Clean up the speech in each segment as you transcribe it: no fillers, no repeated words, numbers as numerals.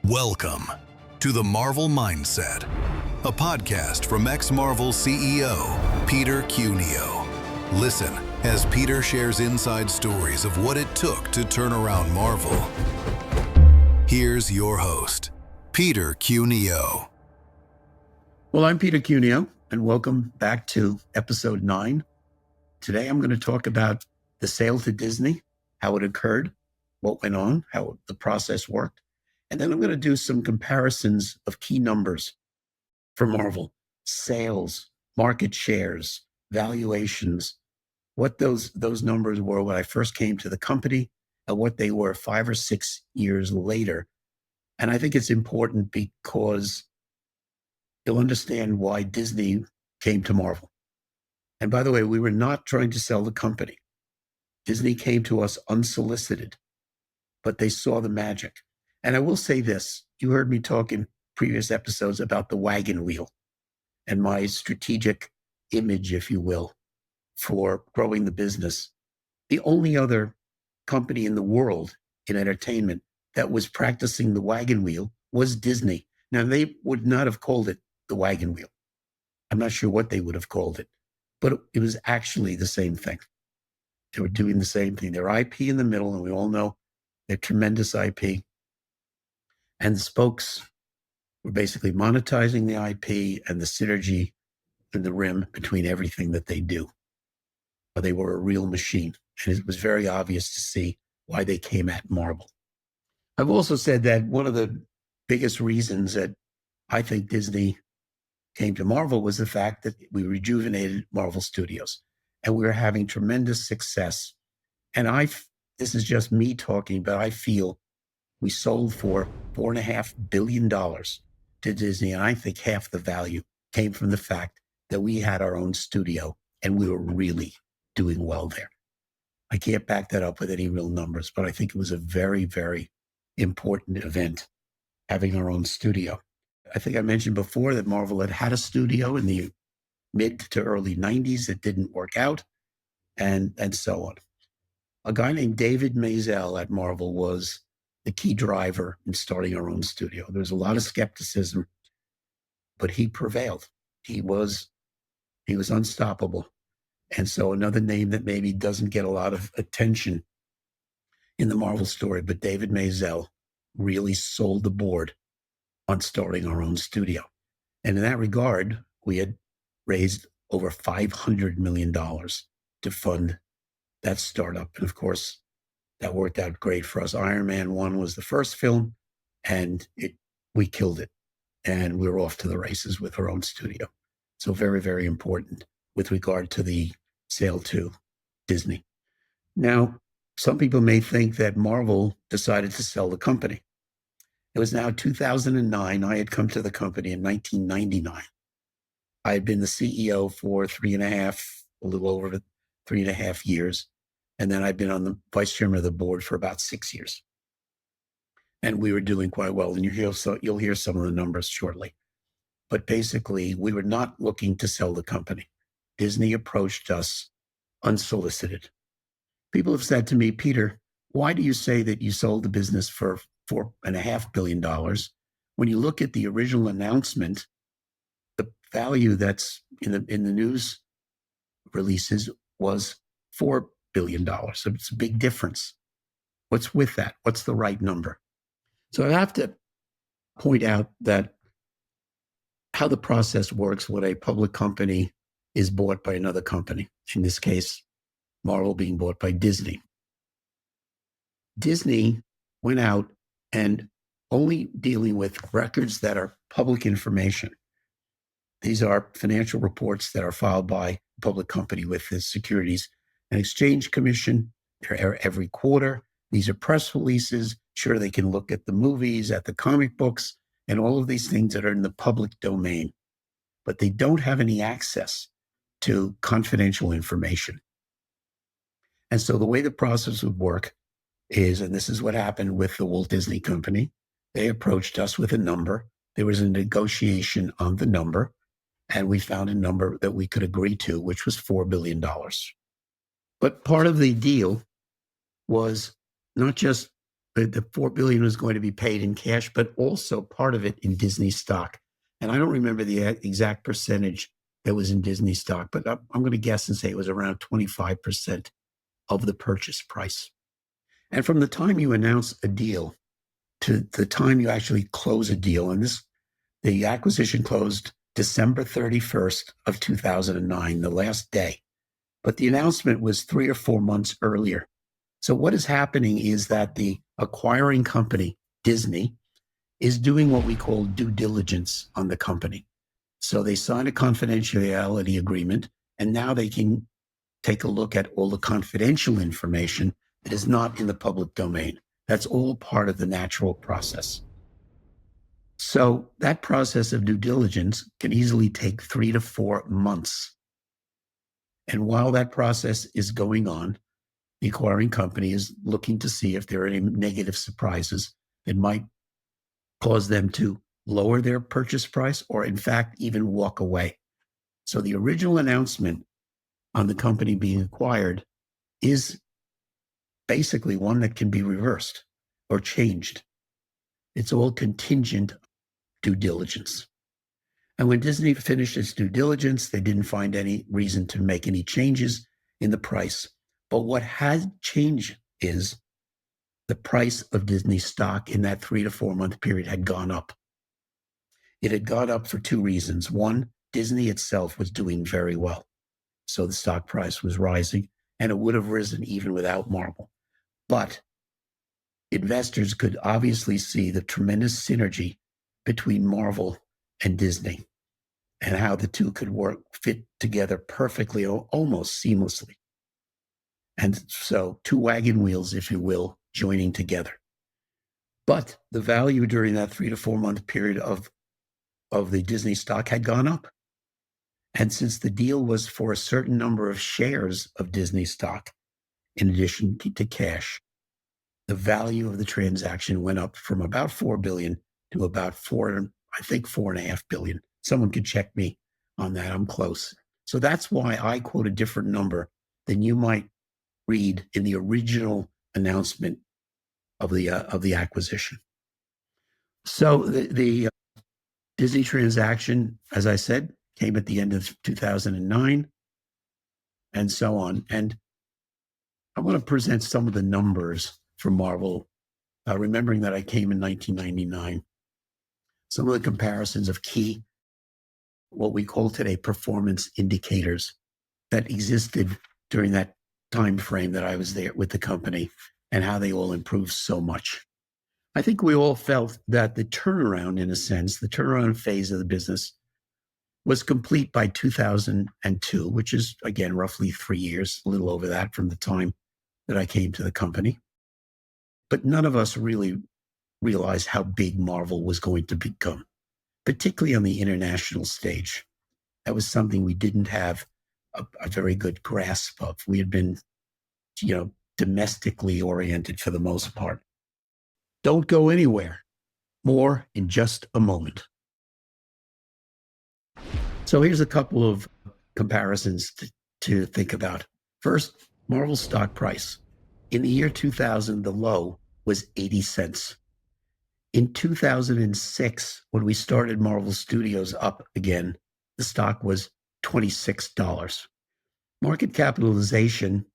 Welcome to the Marvel Mindset, a podcast from ex-Marvel CEO Peter Cuneo. Listen as Peter shares inside stories of what it took to turn around Marvel. Here's your host, Peter Cuneo. Well, I'm Peter Cuneo, and welcome back to episode 9. Today, I'm going to talk about the sale to Disney, how it occurred, what went on, how the process worked. And then I'm going to do some comparisons of key numbers for Marvel, sales, market shares, valuations, what those numbers were when I first came to the company and what they were 5 or 6 years later. And I think it's important because you'll understand why Disney came to Marvel. And by the way, we were not trying to sell the company. Disney came to us unsolicited, but they saw the magic. And I will say this, you heard me talk in previous episodes about the Wagon Wheel and my strategic image, if you will, for growing the business. The only other company in the world in entertainment that was practicing the Wagon Wheel was Disney. Now, they would not have called it the Wagon Wheel. I'm not sure what they would have called it, but it was actually the same thing. They were doing the same thing. Their IP in the middle, and we all know their tremendous IP. And the spokes were basically monetizing the IP and the synergy and the rim between everything that they do. But they were a real machine. And it was very obvious to see why they came at Marvel. I've also said that one of the biggest reasons that I think Disney came to Marvel was the fact that we rejuvenated Marvel Studios and we were having tremendous success. And this is just me talking, but I feel we sold for $4.5 billion to Disney. And I think half the value came from the fact that we had our own studio and we were really doing well there. I can't back that up with any real numbers, but I think it was a very, very important event, having our own studio. I think I mentioned before that Marvel had a studio in the mid to early 90s that didn't work out, and so on. A guy named David Maisel at Marvel was the key driver in starting our own studio. There was a lot of skepticism, but he prevailed. He was unstoppable. And so another name that maybe doesn't get a lot of attention in the Marvel story, but David Maisel really sold the board on starting our own studio. And in that regard, we had raised over $500 million to fund that startup. And of course, that worked out great for us. Iron Man 1 was the first film, and we killed it. And we were off to the races with our own studio. So very, very important with regard to the sale to Disney. Now, some people may think that Marvel decided to sell the company. It was now 2009. I had come to the company in 1999. I had been the CEO for a little over 3.5 years. And then I've been on the vice chairman of the board for about 6 years. And we were doing quite well. And you'll hear some of the numbers shortly. But basically, we were not looking to sell the company. Disney approached us unsolicited. People have said to me, Peter, why do you say that you sold the business for $4.5 billion? When you look at the original announcement, the value that's in the news releases was $4 billion. So it's a big difference. What's with that? What's the right number? So I have to point out that how the process works when a public company is bought by another company, in this case, Marvel being bought by Disney. Disney went out and only dealing with records that are public information. These are financial reports that are filed by a public company with the Securities and Exchange Commission every quarter. These are press releases. Sure, they can look at the movies, at the comic books, and all of these things that are in the public domain. But they don't have any access to confidential information. And so the way the process would work is, and this is what happened with the Walt Disney Company, they approached us with a number. There was a negotiation on the number, and we found a number that we could agree to, which was $4 billion. But part of the deal was not just the $4 billion was going to be paid in cash, but also part of it in Disney stock. And I don't remember the exact percentage that was in Disney stock, but I'm going to guess and say it was around 25% of the purchase price. And from the time you announce a deal to the time you actually close a deal, and the acquisition closed December 31st of 2009, the last day. But the announcement was 3 or 4 months earlier. So what is happening is that the acquiring company, Disney, is doing what we call due diligence on the company. So they sign a confidentiality agreement, and now they can take a look at all the confidential information that is not in the public domain. That's all part of the natural process. So that process of due diligence can easily take 3 to 4 months. And while that process is going on, the acquiring company is looking to see if there are any negative surprises that might cause them to lower their purchase price or, in fact, even walk away. So the original announcement on the company being acquired is basically one that can be reversed or changed. It's all contingent due diligence. And when Disney finished its due diligence, they didn't find any reason to make any changes in the price. But what has changed is the price of Disney stock in that 3 to 4 month period had gone up. It had gone up for 2 reasons. One, Disney itself was doing very well. So the stock price was rising, and it would have risen even without Marvel. But investors could obviously see the tremendous synergy between Marvel and Disney and how the two could fit together perfectly, almost seamlessly. And so 2 wagon wheels, if you will, joining together. But the value during that 3 to 4 month period of the Disney stock had gone up. And since the deal was for a certain number of shares of Disney stock, in addition to cash, the value of the transaction went up from about $4 billion to about $4.5 billion. Someone could check me on that. I'm close. So that's why I quote a different number than you might read in the original announcement of the acquisition. So the Disney transaction, as I said, came at the end of 2009 and so on. And I want to present some of the numbers for Marvel, remembering that I came in 1999. Some of the comparisons of key, what we call today performance indicators that existed during that time frame that I was there with the company and how they all improved so much. I think we all felt that the turnaround, in a sense, the turnaround phase of the business was complete by 2002, which is, again, roughly 3 years, a little over that from the time that I came to the company. But none of us really realized how big Marvel was going to become, particularly on the international stage. That was something we didn't have a very good grasp of. We had been, domestically oriented for the most part. Don't go anywhere. More in just a moment. So here's a couple of comparisons to think about. First, Marvel's stock price. In the year 2000, the low was 80 cents. In 2006, when we started Marvel Studios up again, the stock was $26. Market capitalization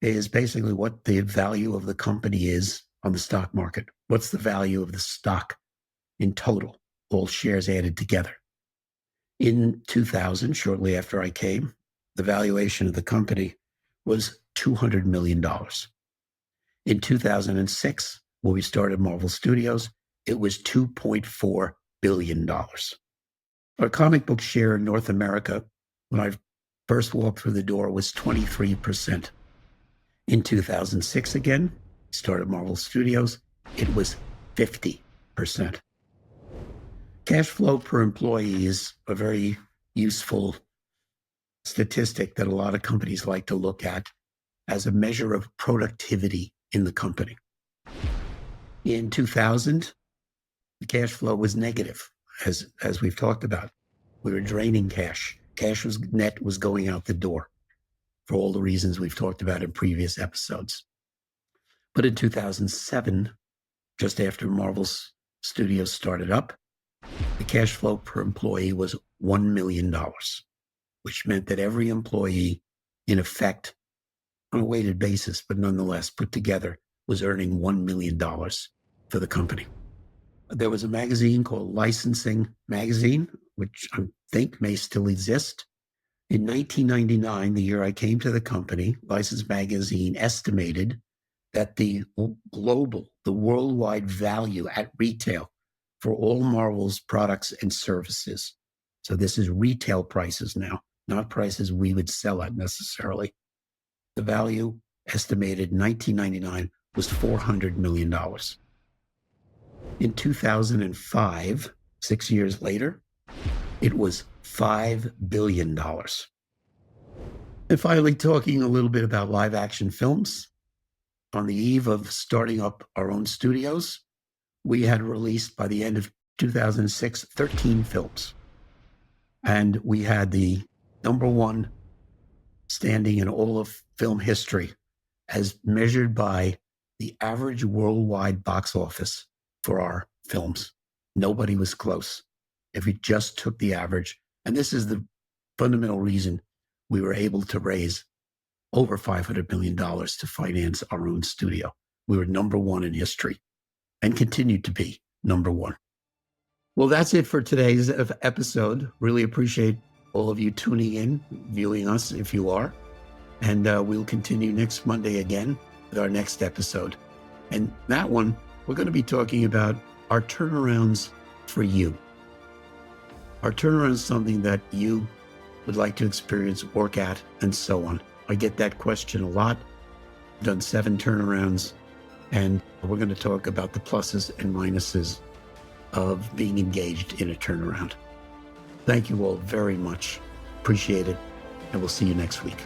is basically what the value of the company is on the stock market. What's the value of the stock in total, all shares added together? In 2000, shortly after I came, the valuation of the company was $200 million. In 2006, when we started Marvel Studios, it was $2.4 billion. Our comic book share in North America, when I first walked through the door, was 23%. In 2006, again, started Marvel Studios, it was 50%. Cash flow per employee is a very useful statistic that a lot of companies like to look at as a measure of productivity in the company. In 2000, the cash flow was negative, as we've talked about. We were draining cash. Cash was going out the door for all the reasons we've talked about in previous episodes. But in 2007, just after Marvel's Studios started up, the cash flow per employee was $1 million, which meant that every employee, in effect, on a weighted basis, but nonetheless put together, was earning $1 million for the company. There was a magazine called Licensing Magazine, which I think may still exist. In 1999, the year I came to the company, License Magazine estimated that the worldwide value at retail for all Marvel's products and services. So this is retail prices now, not prices we would sell at necessarily. The value estimated in 1999 was $400 million. In 2005, 6 years later, it was $5 billion. And finally, talking a little bit about live action films. On the eve of starting up our own studios, we had released by the end of 2006, 13 films. And we had the number one standing in all of film history as measured by the average worldwide box office for our films. Nobody was close. If we just took the average, and this is the fundamental reason we were able to raise over $500 million to finance our own studio. We were number one in history and continued to be number one. Well, that's it for today's episode. Really appreciate all of you tuning in, viewing us if you are. And we'll continue next Monday again with our next episode. And that one, we're going to be talking about our turnarounds for you. Our turnaround is something that you would like to experience, work at, and so on. I get that question a lot. I've done 7 turnarounds, and we're going to talk about the pluses and minuses of being engaged in a turnaround. Thank you all very much. Appreciate it, and we'll see you next week.